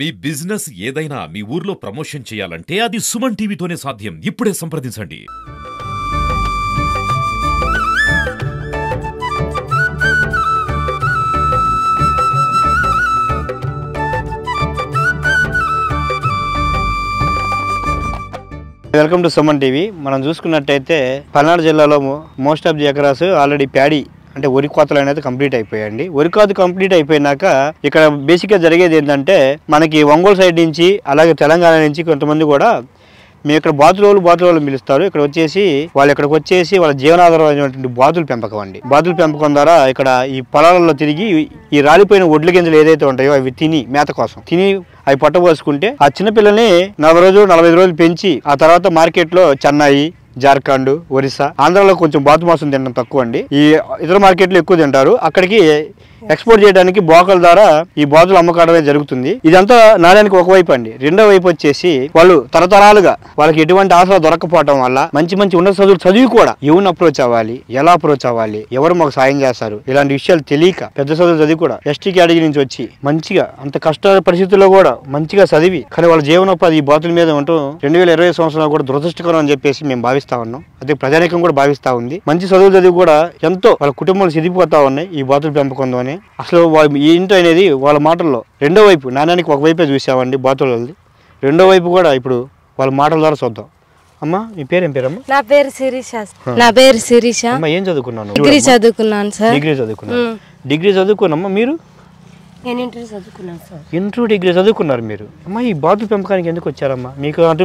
మీ business ఏదైనా మీ ఊర్లో promotion చేయాలంటే అది సుమన్ టీవీతోనే సాధ్యం. ఇప్పుడే సంప్రదించండి. Welcome to Suman TV. మనం చూసుకున్నట్టయితే పల్నాడు జిల్లాలో most of the acres already paddy అంటే వరి కోతలు అనేది కంప్లీట్ అయిపోయాయండి. వరి కోత కంప్లీట్ అయిపోయినాక ఇక్కడ బేసిక్గా జరిగేది ఏంటంటే మనకి ఒంగోలు సైడ్ నుంచి అలాగే తెలంగాణ నుంచి కొంతమంది కూడా మేము ఇక్కడ బాతులు పిలుస్తారు. ఇక్కడ వచ్చేసి ఇక్కడికి వచ్చేసి వాళ్ళ జీవనాధారమైనటువంటి బాతుల పెంపకం అండి. బాతుల పెంపకం ద్వారా ఇక్కడ ఈ పొలాలలో తిరిగి ఈ రాలిపోయిన ఒడ్ల గింజలు ఏదైతే ఉంటాయో అవి తిని మేత కోసం తిని అవి పట్టబోసుకుంటే ఆ చిన్నపిల్లని 40 రోజులు 45 రోజులు పెంచి ఆ తర్వాత మార్కెట్లో చెన్నై, జార్ఖండ్, ఒరిస్సా, ఆంధ్రాలో కొంచెం బాతు మాంసం తినడం తక్కువ అండి. ఈ ఇతర మార్కెట్లో ఎక్కువ తింటారు. అక్కడికి ఎక్స్పోర్ట్ చేయడానికి బోకల ద్వారా ఈ బాతులు అమ్మకాడమే జరుగుతుంది. ఇదంతా నాణ్యానికి ఒకవైపు అండి. రెండో వైపు వచ్చేసి వాళ్ళు తరతరాలుగా వాళ్ళకి ఎటువంటి ఆశ దొరకపోవడం వల్ల మంచి ఉన్నత చదువు కూడా ఎవరిని అప్రోచ్ అవ్వాలి, ఎలా అప్రోచ్ అవ్వాలి, ఎవరు మాకు సాయం చేస్తారు, ఇలాంటి విషయాలు తెలియక పెద్ద చదువు కూడా ఎస్టీ కేటగిరీ నుంచి వచ్చి మంచిగా అంత కష్ట పరిస్థితుల్లో కూడా మంచిగా చదివి కానీ వాళ్ళ జీవనోపాధి ఈ బాతుల మీద ఉంటూ 2020 సంవత్సరాలు కూడా దురదృష్టకరం అని చెప్పేసి మేము భావిస్తా ఉన్నాం. అదే ప్రజానీకం కూడా భావిస్తా ఉంది. మంచి చదువు కూడా ఎంతో వాళ్ళ కుటుంబాలు సిదిపోతా ఉన్నాయి ఈ బాతుల పెంపకం అని. అసలు ఏంటో అనేది వాళ్ళ మాటల్లో రెండో వైపు నాణ్యానికి ఒకవైపే చూసామండి బాతులది. రెండో వైపు కూడా ఇప్పుడు వాళ్ళ మాటల ద్వారా చూద్దాం. అమ్మా మీ పేరు ఏం పేరమ్మా? నా పేరు శిరీష. అమ్మా ఏం చదువుకున్నాను? డిగ్రీ చదువుకున్నాను సార్. డిగ్రీ చదువుకున్నామ్మా. మీరు? నేను ఇంటర్ చదువుకున్నాను సార్. ఇంటర్ డిగ్రీ చదువుకున్నారు మీరు. అమ్మా ఈ బాతుల పెంపకానికి ఎందుకు వచ్చారమ్మా?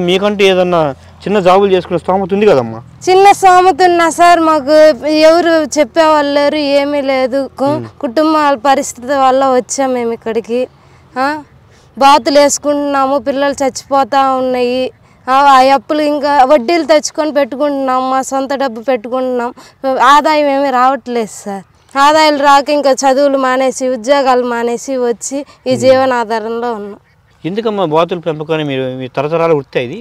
మీకంటే ఏదన్నా చిన్న జాబులు చేసుకునే స్తోమత ఉంది కదమ్మా? చిన్న స్తోమత ఉన్నా సార్, మాకు ఎవరు చెప్పేవాళ్ళు లేరు, ఏమీ లేదు. కుటుంబాల పరిస్థితి వల్ల వచ్చాము మేము ఇక్కడికి. బాతులు వేసుకుంటున్నాము, పిల్లలు చచ్చిపోతూ ఉన్నాయి. ఆ అప్పులు ఇంకా వడ్డీలు తెచ్చుకొని పెట్టుకుంటున్నాం, మా సొంత డబ్బు పెట్టుకుంటున్నాం. ఆదాయం ఏమీ రావట్లేదు సార్. ఆదాయాలు రాక ఇంకా చదువులు మానేసి ఉద్యోగాలు మానేసి వచ్చి ఈ జీవనాధారంలో ఉన్నాం. ఎందుకమ్మా బాతుల పెంపకాన్ని మీరు తరతరాల వృత్తి? ఇది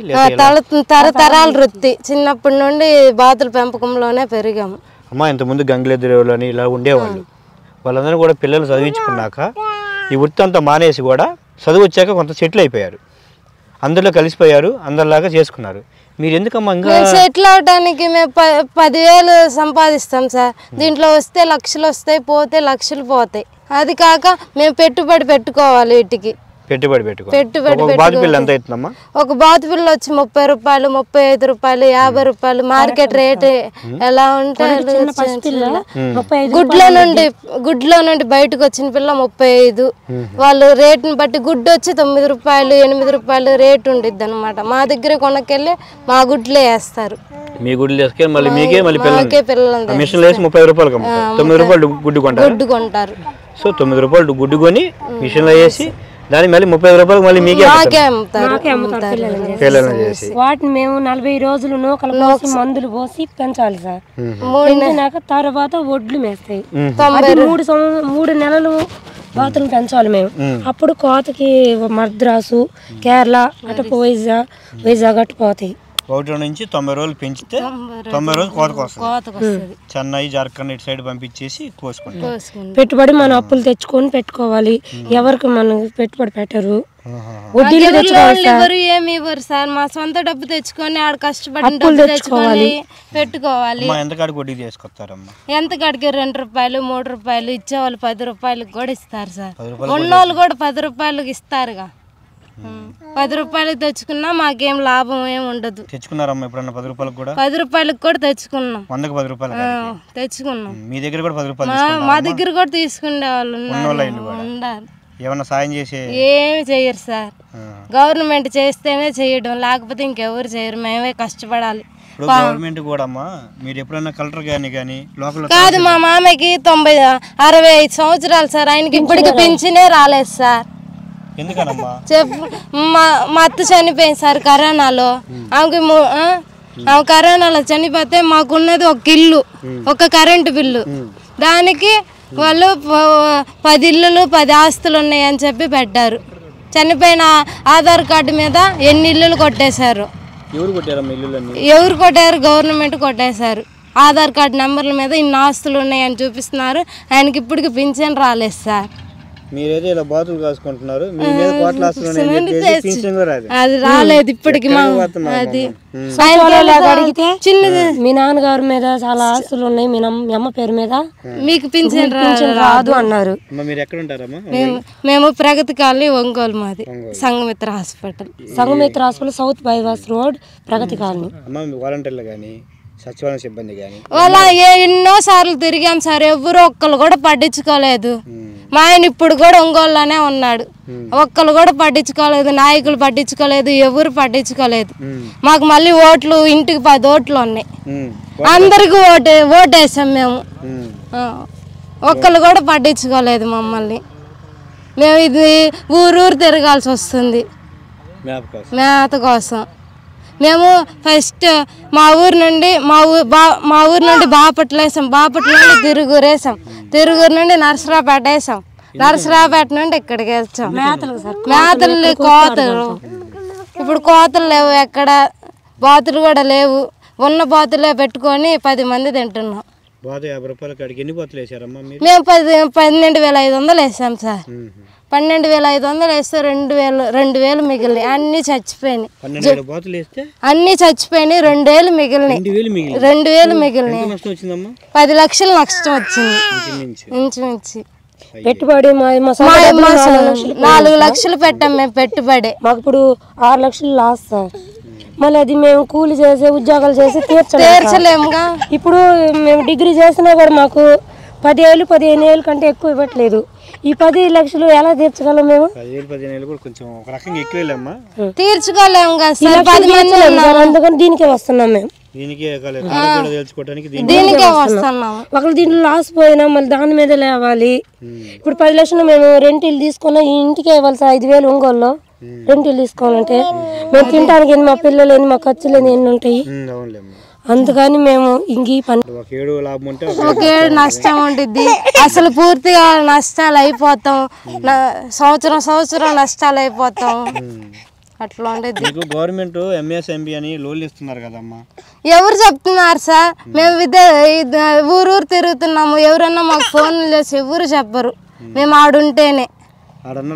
తరతరాల వృత్తి. చిన్నప్పటి నుండి బాతుల పెంపకంలోనే పెరిగాము. అమ్మా ఇంతకుముందు గంగిరెద్దులు అని ఇలా ఉండేవాళ్ళు. వాళ్ళందరూ కూడా పిల్లలు చదివించుకున్నాక ఈ వృత్తి అంతా మానేసి కూడా చదువు వచ్చాక కొంత సెటిల్ అయిపోయారు, అందరిలో కలిసిపోయారు, అందరిలాగా చేసుకున్నారు. మీరు ఎందుకమ్మా ఇంకా సెటిల్ అవడానికి మేము 10,000 సంపాదిస్తాం సార్. దీంట్లో వస్తే లక్షలు వస్తాయి, పోతే లక్షలు పోతాయి. అది కాక మేము పెట్టుబడి పెట్టుకోవాలి. వీటికి పెట్టుబడి ఒక బాతు పిల్ల వచ్చి 30 రూపాయలు, 35 రూపాయలు, 50 రూపాయలు మార్కెట్ రేట్ ఎలా ఉంటే గుడ్లో నుండి బయటకు వచ్చిన పిల్ల 35. వాళ్ళు రేటుని బట్టి గుడ్డు వచ్చి 9 రూపాయలు, 8 రూపాయలు రేటు ఉండిద్ది అనమాట. మా దగ్గర కొనకెళ్ళి మా గుడ్లే వేస్తారు. మీ గుడ్లు వేసుకొని మళ్ళీ మీకే పిల్లలు మిషన్ వేసి 30 రూపాయలు 9 రూపాయలు గుడ్డు కొంటారు. సో 9 రూపాయలు గుడ్డు కొని మిషన్లో వేసి దాని మళ్ళీ 30 రూపాయలు మళ్ళీ మీకే వాటిని మేము 40 రోజులు నూకలు పోసి మందులు పోసి పెంచాలి సార్. పెంచినాక తర్వాత ఒడ్లు మేస్తాయి. 3 నెలలు బాతులను పెంచాలి మేము. అప్పుడు కోతకి మద్రాసు, కేరళ అటు వైజాగ్ అటు పోతాయి. 1 నుంచి 90 రోజులు పెంచితే 90 రోజులు కోతకు వస్తుంది. చెన్నై, జార్ఖండ్ ఇటు సైడ్ పంపించేసి కోసుకుంటాం. పెట్టుబడి మనం అప్పులు తెచ్చుకొని పెట్టుకోవాలి. ఎవరికి మనం పెట్టుబడి పెట్టరు, ఎవరు ఏమి ఇవ్వరు సార్. మా సొంత డబ్బు తెచ్చుకొని ఆడ కష్టపడి తెచ్చుకోవాలి, పెట్టుకోవాలి. ఎంత కాడికి 2 రూపాయలు 3 రూపాయలు ఇచ్చేవాళ్ళు 10 రూపాయలకు కూడా ఇస్తారు సార్. ఉన్నోళ్ళు కూడా 10 రూపాయలకు ఇస్తారుగా. 10 రూపాయలకు తెచ్చుకున్నా మాకేం లాభం ఏమి ఉండదు. తెచ్చుకున్నారమ్మా ఎప్పుడన్నా 10 రూపాయలకు కూడా? 10 రూపాయలకు కూడా తెచ్చుకున్నాం. 100కి 10 రూపాయలు తెచ్చుకున్నాం. మీ దగ్గర కూడా 10 రూపాయలు? మా దగ్గర కూడా తీసుకునే వాళ్ళు ఉన్నారు. ఏమన్నా సాయం చేసే ఏమి చెయ్యరు సార్. గవర్నమెంట్ చేస్తేనే చేయడం, లేకపోతే ఇంకెవరు చేయరు. మేమే కష్టపడాలి. గవర్నమెంట్ కూడా మీరు ఎప్పుడన్నా కలెక్టర్ కానీ లోకల్ కాదు. మా మామయ్యకి 65 సంవత్సరాలు సార్. ఆయనకి ఇప్పటికి పెన్షనే రాలేదు సార్. చెప్పు. మా అత్త చనిపోయింది సార్ కరోనాలో. ఆమె కరోనాలో చనిపోతే మాకున్నది ఒక ఇల్లు, ఒక కరెంటు బిల్లు. దానికి వాళ్ళు 10 ఇల్లులు 10 ఆస్తులు ఉన్నాయని చెప్పి పెట్టారు. చనిపోయిన ఆధార్ కార్డు మీద ఎన్ని ఇల్లులు కొట్టేశారు. ఎవరు కొట్టారు? గవర్నమెంట్ కొట్టేశారు. ఆధార్ కార్డు నెంబర్ల మీద ఇన్ని ఆస్తులు ఉన్నాయని చూపిస్తున్నారు. ఆయనకి ఇప్పటికి పింఛన్ రాలేదు సార్. మీరైతే ఇలా బాతులు కాసుకుంటున్నారు, మీ మీద కోట్ల ఆస్తులు ఉన్నాయని చెప్పేసి పింఛన్ కూడా రాదు. అది రాలేదు ఇప్పటికి అది అడిగితే మీ నాన్నగారి మీద చాలా ఆస్తులు ఉన్నాయి, మీ అమ్మ పేరు మీద మీకు పింఛన్ రాదు అన్నారు. మీరు ఎక్కడ ఉంటారమ్మా? మేము ప్రగతి కాలనీ ఒంగోలు, మాది Sanghamitra hospital. Sanghamitra hospital south bypass road Pragathi colony. అమ్మ మీ వాలంటీర్లు కానీ సచివాలయ సిబ్బంది కానీ వాళ్ళ ఎన్నో సార్లు తిరిగాం సార్, ఎవరు ఒక్కరు కూడా పట్టించుకోలేదు. మా ఆయన ఇప్పుడు కూడా ఒంగోలులోనే ఉన్నాడు, ఒక్కరు కూడా పట్టించుకోలేదు, నాయకులు పట్టించుకోలేదు, ఎవరు పట్టించుకోలేదు. మాకు మళ్ళీ ఓట్లు ఇంటికి 10 ఓట్లు ఉన్నాయి, అందరికి ఓటేసాం మేము, ఒక్కరు కూడా పట్టించుకోలేదు మమ్మల్ని. మేము ఇది ఊరు తిరగాల్సి వస్తుంది మేత కోసం. మేము ఫస్ట్ మా ఊరు నుండి బాపట్ల వేసాం, బాపట్ల నుండి తిరుగురు నుండి నర్సరాపేట వేసాం, నర్సరాపేట నుండి ఇక్కడికి వేసాం మేతలు. కోతలు ఇప్పుడు కోతలు లేవు, ఎక్కడ బాతులు కూడా లేవు, ఉన్న బాతులే పెట్టుకొని 10 మంది తింటున్నాం. మేము 12,500 వేసాం సార్. 12,500 వేస్తే 2,000 మిగిలినాయి, అన్ని చచ్చిపోయినాయి. అన్ని చచ్చిపోయినాయి, 2,000 మిగిలినాయి. 2,000 మిగిలినాయి. 10 లక్షలు నష్టం వచ్చింది ఇంచుమించి. పెట్టుబడి 4 లక్షలు పెట్టాం మేము పెట్టుబడి, మాకు ఇప్పుడు 6 లక్షలు లాస్ సార్. మళ్ళీ అది మేము కూలి చేసి ఉద్యోగాలు చేసి తీర్చలేముగా. ఇప్పుడు మేము డిగ్రీ చేసినా కూడా మాకు 10,000 15,000 కంటే ఎక్కువ ఇవ్వట్లేదు. ఈ 10 లక్షలు ఎలా తీర్చగలం మేము? 10,000 కూడా కొంచెం ఒక రకంగా ఎక్కువేలేమ్మా, తీర్చుకోలేము కదా సార్, 10 మంది అందుకని దీనికే వస్తున్నాం మేము. దీనికే వస్తున్నాం. ఒకళ్ళు దీంట్లో లాస్ పోయినా మళ్ళీ దాని మీద లేవాలి. ఇప్పుడు 10 లక్షలు మేము రెంటిల్లు తీసుకున్నా ఈ ఇంటికే ఇవ్వాలి సార్. 5,000 ఒంగోలులో రెంటిల్లు తీసుకోవాలంటే మేము తినడానికి మా పిల్లలు మా ఖర్చులు ఎన్ని ఉంటాయి, అందుకని మేము ఇంక ఒక ఏడు నష్టం ఉంటుంది. అసలు పూర్తిగా నష్టాలు అయిపోతాం, సంవత్సరం నష్టాలు అయిపోతాం. అట్లా ఉండేది. గవర్నమెంట్ ఎంఎస్ఎంబి అని లోన్లు ఇస్తున్నారు కదమ్మా, ఎవరు చెప్తున్నారు సార్? మేము ఊరు తిరుగుతున్నాము, ఎవరన్నా మాకు ఫోన్లు చేసి ఎవరు చెప్పరు, మేము ఆడుంటేనే.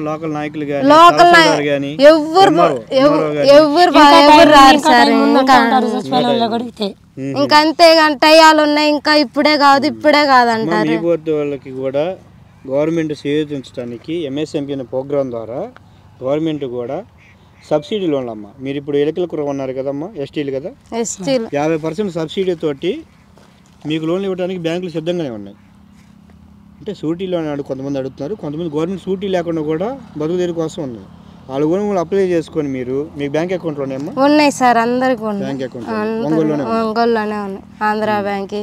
లోకల్ నాయకులు ఎవరు రారు సార్. ఇంకా అంతేగాని టయాలు ఉన్నాయి, ఇంకా ఇప్పుడే కాదు అంటారు. వాళ్ళకి కూడా గవర్నమెంట్ చేయించడానికి ఎంఎస్ఎంపీ అనే ప్రోగ్రాం ద్వారా గవర్నమెంట్ కూడా సబ్సిడీ లోన్లు అమ్మా. మీరు ఇప్పుడు ఎలకలకు ఉన్నారు కదమ్మా, ఎస్టీలు కదా, 50% సబ్సిడీ తోటి మీకు లోన్లు ఇవ్వడానికి బ్యాంకులు సిద్ధంగానే ఉన్నాయి. అంటే సూటీలో కొంతమంది అడుగుతున్నారు, కొంతమంది గవర్నమెంట్ సూటీ లేకుండా కూడా బతుకు తెరువు కోసం ఉంది. వాళ్ళు కూడా అప్లై చేసుకొని మీరు మీ బ్యాంక్ అకౌంట్లో ఉన్నాయి సార్, అందరికి బ్యాంక్ అకౌంట్ ఒంగోలులోనే ఉన్నాయి. Andhra bank,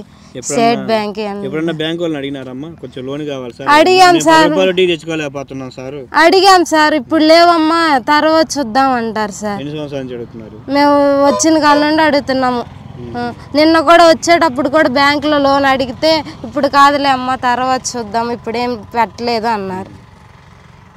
state bank. ఎప్పుడన్నా బ్యాంక్ వాళ్ళని అడిగినారమ్మా కొంచెం లోన్ కావాలి సార్? అడిగాం సార్, తెచ్చుకోలేకపోతున్నాం సార్. అడిగాం సార్, ఇప్పుడు లేవమ్మా తర్వాత చూద్దాం అంటారు సార్. ఎన్ని సంవత్సరాల నుంచి అడుగుతున్నారు? మేము వచ్చిన కాడ నుండి అడుగుతున్నాము. నిన్న కూడా వచ్చేటప్పుడు కూడా బ్యాంకులో లోన్ అడిగితే ఇప్పుడు కాదులే అమ్మ తర్వాత చూద్దాం, ఇప్పుడేం పెట్టలేదు అన్నారు.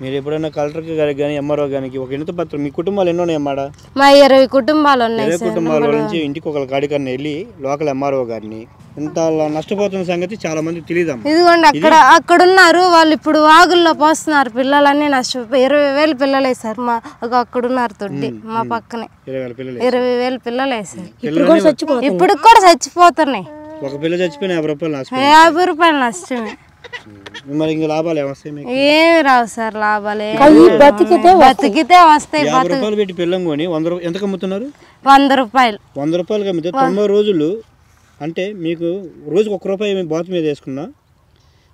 మీరు ఎప్పుడైనా కలెక్టర్ గారికి కానీ ఎంఆర్ఓ గారికి ఒక వినతి పత్రం, మీ కుటుంబాలు ఎన్నో ఉన్నాయమ్మా? మా 20 కుటుంబాలు ఉన్నాయి. 20 కుటుంబాల నుంచి ఇంటికి ఒక కాడికన్నా వెళ్ళి లోకల్ ఎంఆర్ఓ గారిని ఇంత నష్టపోతున్న సంగతి చాలా మంది తెలియదమ్మా. ఇదిగోండి అక్కడ ఉన్నారు వాళ్ళు, ఇప్పుడు వాగుల్లో పోస్తున్నారు, పిల్లలన్నీ నష్టపోయి 20,000 పిల్లలు వేసారు. మా అక్కడున్నారు తొట్టి మా పక్కనే 20,000 పిల్లలు వేసారు. ఇప్పుడు కూడా చచ్చిపోతున్నాయి. ఒక పిల్ల చచ్చిపోయిన 50 రూపాయలు నష్టం. 50 రూపాయలు నష్టమే. మరి ఇంకా లాభాలు ఏమొస్తాయి? ఏమి రావు సార్ లాభాలు, బతికితే వస్తాయి. 50 రూపాయలు పెట్టి పిల్లం కొని 100 ఎంతకు అమ్ముతున్నారు? 100 రూపాయలు. 100 రూపాయలకి అమ్మితే 90 రోజులు అంటే మీకు రోజుకు 1 రూపాయి బాతు మీద వేసుకున్నా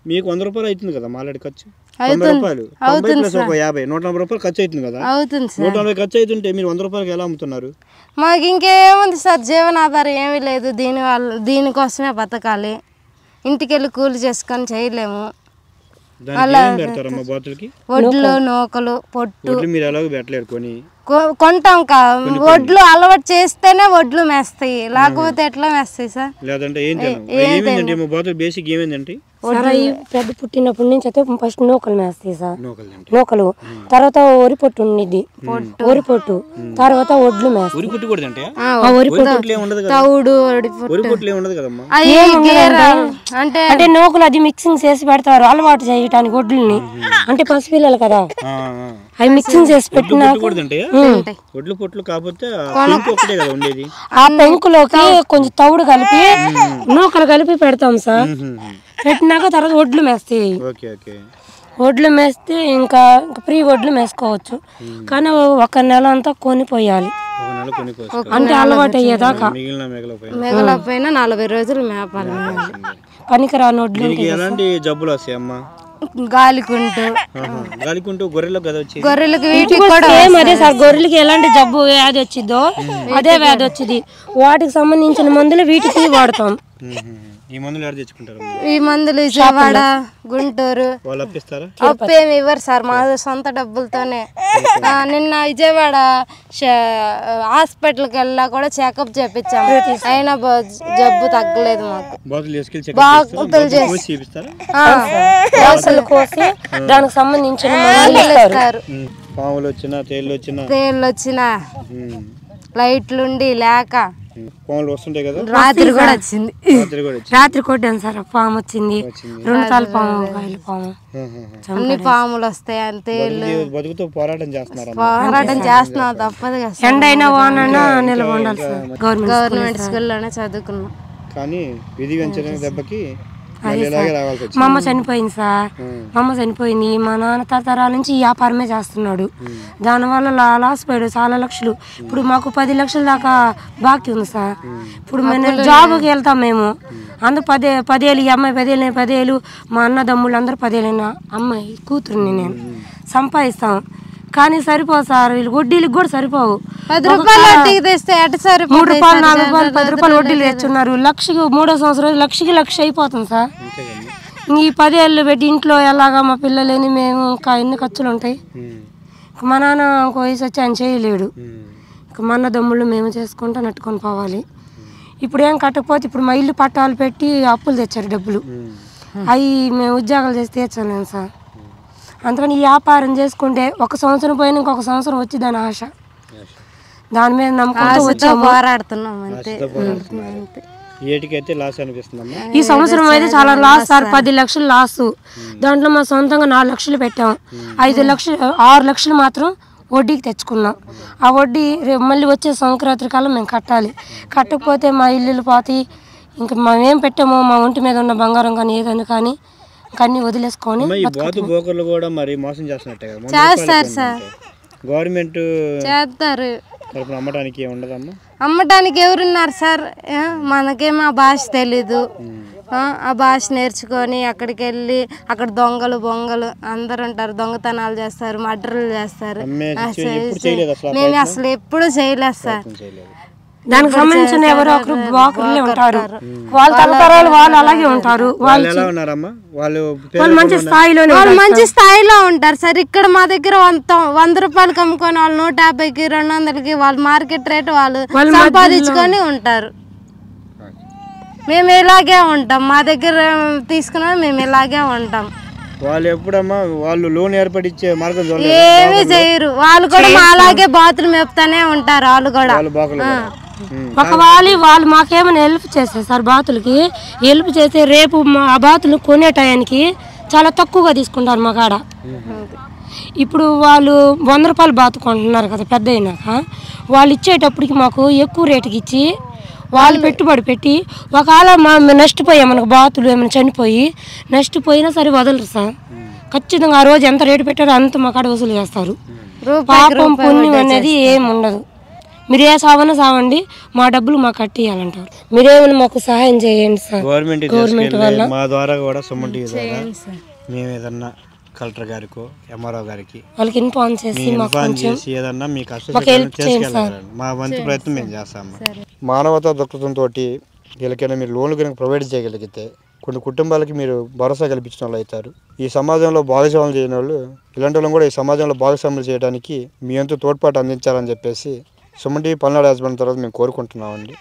మీకు 100 రూపాయలు అవుతుంది కదా ఆల్రెడీ ఖర్చు. 90 రూపాయలు 90 ప్లస్ ఒక 50 140 రూపాయలు ఖర్చు అవుతుంది కదా. 140 ఖర్చు అవుతుంటే మీరు 100 రూపాయలకి ఎలా అమ్ముతున్నారు? మాకు ఇంకేముంది సార్, జీవనాధారం ఏమీ లేదు. దీనికోసమే బతకాలి, ఇంటికి వెళ్ళి కూలి చేసుకొని చేయలేము. వడ్లు నూకలు పొట్టు మీరు ఎలాగో పెట్టలేరు కొని కొంటాం. వడ్లు అలవాటు చేస్తేనే వడ్లు మేస్తాయి, లేకపోతే ఎట్లా మేస్తాయి సార్? లేదంటే బేసిక్ ఏమైందంటే సార్ ఈ పెద్ద పుట్టినప్పటి నుంచి అయితే ఫస్ట్ నూకలు మేస్తాయి సార్, నూకలు, తర్వాత వరి పొట్టు ఉండిద్ది, వరి పొట్టు, తర్వాత ఒడ్లు మేస్తాయి. అంటే నూకలు అది మిక్సింగ్ చేసి పెడతారు అలవాటు చేయడానికి ఒడ్లని, అంటే పసిపిల్లలు కదా అవి మిక్సింగ్ చేసి పెట్టినా ఆ పెంకులోకి కొంచెం తవుడు కలిపి నూకలు కలిపి పెడతాం సార్. పెట్టినాక తర్వాత ఒడ్లు మేస్తాయి. ఒడ్లు మేస్తే ఇంకా ఫ్రీ ఒడ్లు మేసుకోవచ్చు, కానీ ఒక నెల అంతా కొనిపోయాలి, అంటే అలవాటు అయ్యేదాకా. మిగలపోయినా 40 రోజులు మేపాలి. పనికిరాని ఒడ్లు గాలికుంటూ గొర్రెలకు అదే సార్, గొర్రెలకి ఎలాంటి జబ్బు వ్యాధి వచ్చిందో అదే వ్యాధి వచ్చింది, వాటికి సంబంధించిన మందులు వీటికి వాడతాం. ఈ మందులు విజయవాడ, గుంటూరు అప్పేమి ఇవ్వరు సార్, మా సొంత డబ్బులతోనే. నిన్న విజయవాడ హాస్పిటల్కి వెళ్ళా కూడా చెకప్ చేపించాము, అయినా జబ్బు తగ్గలేదు మాకు. బాగుంతులు చేసి కోసి దానికి సంబంధించిన తేళ్ళు వచ్చినా లైట్లుండి లేక రాత్రి కూడా వచ్చింది, రాత్రి కొట్టాను సార్, పాము వచ్చింది, 2 తాళ్ళ పాము, కాయల పాము, అన్ని పాములు వస్తాయి. అంతే పోరాటం చేస్తున్నాం, తప్పదు కదా. ఎండ అయినా వానైనా నిలబ ఉండాలి సార్. గవర్నమెంట్ స్కూల్లోనే చదువుకున్నాం, కానీ విధి వంచన దెబ్బకి మా అమ్మ చనిపోయింది సార్, మా అమ్మ చనిపోయింది. మా నాన్న తరతరాల నుంచి ఈ వ్యాపారమే చేస్తున్నాడు, దానివల్ల లాస్ పోయాడు చాలా లక్షలు. ఇప్పుడు మాకు 10 లక్షల దాకా బాకీ ఉంది సార్. ఇప్పుడు మేము జాబ్కి వెళ్తాం, మేము అందరూ 10 ఏళ్ళు, ఈ అమ్మాయి 10 ఏళ్ళు, 10 ఏళ్ళు, మా అన్నదమ్ముళ్ళు అందరూ 10 ఏళ్ళైనా, అమ్మాయి కూతురుని నేను సంపాదిస్తాం, కానీ సరిపోదు సార్, వీళ్ళు వడ్డీలకు కూడా సరిపోవు. 10 రూపాయలు వడ్డీకి తెస్తే 3 రూపాయలు 4 రూపాయలు 10 రూపాయలు వడ్డీలు తెచ్చున్నారు. లక్షకి 3వ సంవత్సరం లక్షకి 1,00,000 అయిపోతుంది సార్. ఈ 10 ఏళ్ళు పెట్టి ఇంట్లో ఎలాగా మా పిల్లలేని మేము ఇంకా ఎన్ని ఖర్చులు ఉంటాయి. మా నాన్న ఒక వయసు వచ్చి ఆయన చేయలేడు, మా అన్నదమ్ముళ్ళు మేము చేసుకుంటూ నట్టుకొని పోవాలి. ఇప్పుడు ఏం కట్టకపోతే ఇప్పుడు మా ఇల్లు పట్టాలు పెట్టి అప్పులు తెచ్చారు డబ్బులు, అవి మేము ఉద్యోగాలు చేసి తీర్చలేము సార్. అందుకని ఈ వ్యాపారం చేసుకుంటే 1 సంవత్సరం పోయినా ఇంకొక సంవత్సరం వచ్చి దాని ఆశ, దాని మీద నమ్మకంతో వచ్చాము, పోరాడుతున్నాం అంతే. ఈ సంవత్సరం అయితే చాలా లాస్ సార్, 10 లక్షలు లాస్. దాంట్లో మా సొంతంగా 4 లక్షలు పెట్టాం, 6 లక్షలు మాత్రం వడ్డీకి తెచ్చుకున్నాం. ఆ వడ్డీ రేపు మళ్ళీ వచ్చే సంక్రాంతి కాలం మేము కట్టాలి, కట్టకపోతే మా ఇల్లులు పోతాయి. ఇంకా మేమేం పెట్టామో మా ఒంటి మీద ఉన్న బంగారం కానీ ఏదైనా కానీ అన్ని వదిలేసుకొని చేస్తారు సార్, గవర్నమెంట్ చేస్తారు. అమ్మటానికి ఎవరున్నారు సార్, మనకేమో ఆ భాష తెలీదు. ఆ భాష నేర్చుకొని అక్కడికి వెళ్ళి అక్కడ దొంగలు బొంగలు అందరు ఉంటారు, దొంగతనాలు చేస్తారు, మర్డర్లు చేస్తారు. మేము అసలు ఎప్పుడు చేయలేదు సార్. దానికి సంబంధించిన ఎవరో ఒకరు బాకులే ఉంటారు, వాళ్ళ తరతరాలు వాళ్ళు అలాగే ఉంటారు, వాళ్ళు మంచి స్థాయిలో ఉంటారు సార్. ఇక్కడ మా దగ్గర 100 రూపాయలకి అమ్ముకొని వాళ్ళు 150కి 200కి వాళ్ళ మార్కెట్ రేట్ వాళ్ళు సంపాదించుకొని ఉంటారు. మేము ఇలాగే ఉంటాం, మా దగ్గర తీసుకున్నా మేము ఇలాగే ఉంటాం. వాళ్ళు ఎప్పుడమ్మా వాళ్ళు లోన్ ఏర్పడిచ్చే మార్గం ఏమీ చేయరు, వాళ్ళు కూడా మా అలాగే బాతులు మేపుతానే ఉంటారు. వాళ్ళు కూడా వాళ్ళు మాకేమైనా హెల్ప్ చేస్తారు సార్, బాతులకి హెల్ప్ చేస్తే రేపు ఆ బాతులు కొనే టయానికి చాలా తక్కువగా తీసుకుంటారు మా కాడ. ఇప్పుడు వాళ్ళు 100 రూపాయలు బాతు కొంటున్నారు కదా పెద్ద అయినాక, వాళ్ళు ఇచ్చేటప్పటికి మాకు ఎక్కువ రేటుకి ఇచ్చి వాళ్ళు పెట్టుబడి పెట్టి ఒకవేళ నష్టపోయాం, మనకు బాతులు ఏమైనా చనిపోయి నష్టపోయినా సరే వదలరు సార్. ఖచ్చితంగా ఆ రోజు ఎంత రేటు పెట్టారో అంత మా కాడ వసూలు చేస్తారు. పాపం పుణ్యం అనేది ఏమి ఉండదు. మీరు ఏ సావన సావండి, మా డబ్బులు మాకు కట్టియాలంటారు. మీరేమైనా మాకు సహాయం చేయండి సార్, గవర్నమెంట్ వల్ల. మా ద్వారా కూడా సుమన్ మేము ఏదన్నా కలెక్టర్ గారికి ఎంఆర్ఓ గారికి వాళ్ళకి ఇన్ఫార్మ్ చేసి ఏదన్నా మీకు మా వంతు ప్రయత్నం మేము చేస్తాము. మానవతా దృక్పథంతో వీళ్ళకైనా మీరు లోన్లు కనుక ప్రొవైడ్ చేయగలిగితే కొన్ని కుటుంబాలకి మీరు భరోసా కల్పించిన వాళ్ళు అవుతారు. ఈ సమాజంలో భాగస్వాములు చేయని వాళ్ళు ఇలాంటి వాళ్ళని కూడా ఈ సమాజంలో భాగస్వాములు చేయడానికి మీ అంతా తోడ్పాటు అందించాలని చెప్పేసి సుమన్ టీవీ పల్నాడు యాజమాన్యం తర్వాత మేము కోరుకుంటున్నామండి.